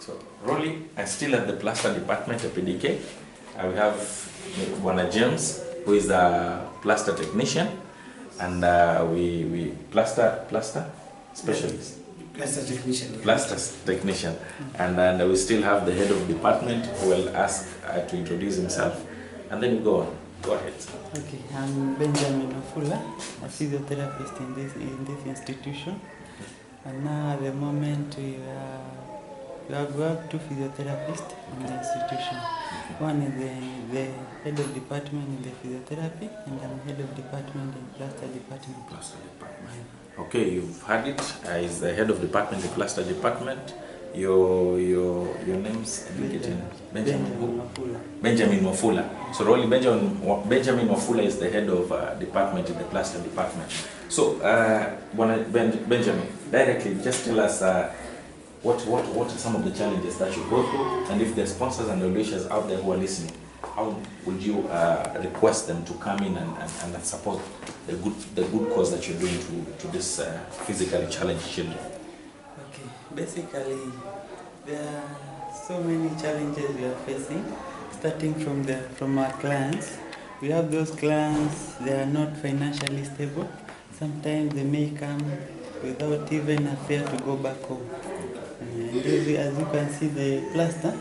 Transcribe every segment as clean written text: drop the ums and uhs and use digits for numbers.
So, Rolly, I'm still at the plaster department at PDK. We have Bwana James, who is a plaster technician, and we plaster specialist. Plaster technician. Yeah. Plaster technician. And we still have the head of department who will ask to introduce himself. And then we go on. Go ahead. Okay, I'm Benjamin Wafula, a physiotherapist in this institution. And now at the moment we have two physiotherapists in the institution. One is the head of department in the physiotherapy, and I'm head of department in plaster department. Plaster department. Okay, you've heard it. Is the head of department in plaster department. Your name's Benjamin Wafula. Benjamin Wafula. So Rolly, Benjamin Wafula is the head of department in the plaster department. So Benjamin, directly just tell us what are some of the challenges that you go through, and if there's sponsors and publishers out there who are listening, how would you request them to come in and support the good cause that you're doing to this physically challenged children? Okay, basically there are so many challenges we are facing, starting from our clients. We have those clients, they are not financially stable. Sometimes they may come without even a fare to go back home. And as you can see, the plaster,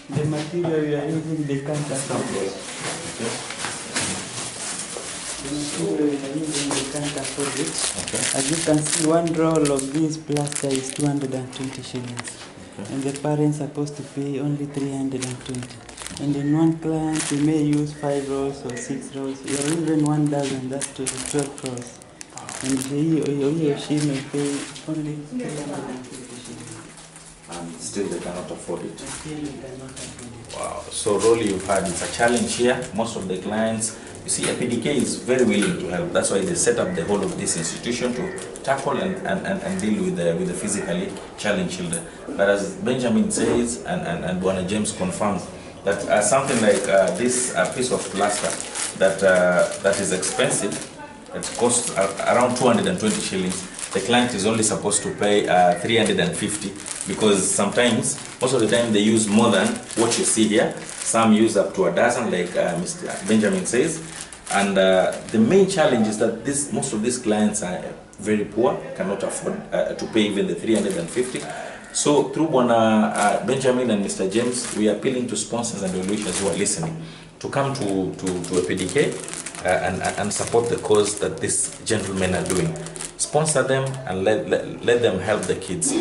the material we are using, they can't afford it. The material we are using, they can't afford it. Okay. As you can see, one roll of this plaster is 220 shillings. Okay. And the parents are supposed to pay only 320. And in one client, we may use 5 rolls or 6 rolls, or even 1 dozen, that's 12 rolls. And he or she may pay only 350 shillings. And still they cannot afford it. Still they cannot afford it. Wow. So Rolly, you've had it's a challenge here. Most of the clients, you see, PDK is very willing to help. That's why they set up the whole of this institution to tackle and deal with the physically challenged children. But as Benjamin says, and Bwana James confirms, that something like this piece of plaster that is expensive, it costs around 220 shillings. The client is only supposed to pay 350, because sometimes, most of the time, they use more than what you see here. Some use up to a dozen, like Mr. Benjamin says. And the main challenge is that most of these clients are very poor, cannot afford to pay even the 350. So through Benjamin and Mr. James, we are appealing to sponsors and well-wishers who are listening to come to a PDK and support the cause that these gentlemen are doing. Sponsor them and let them help the kids.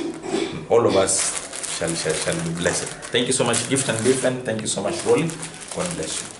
All of us shall be blessed. Thank you so much, Gift and Griffin. Thank you so much, Rolly. God bless you.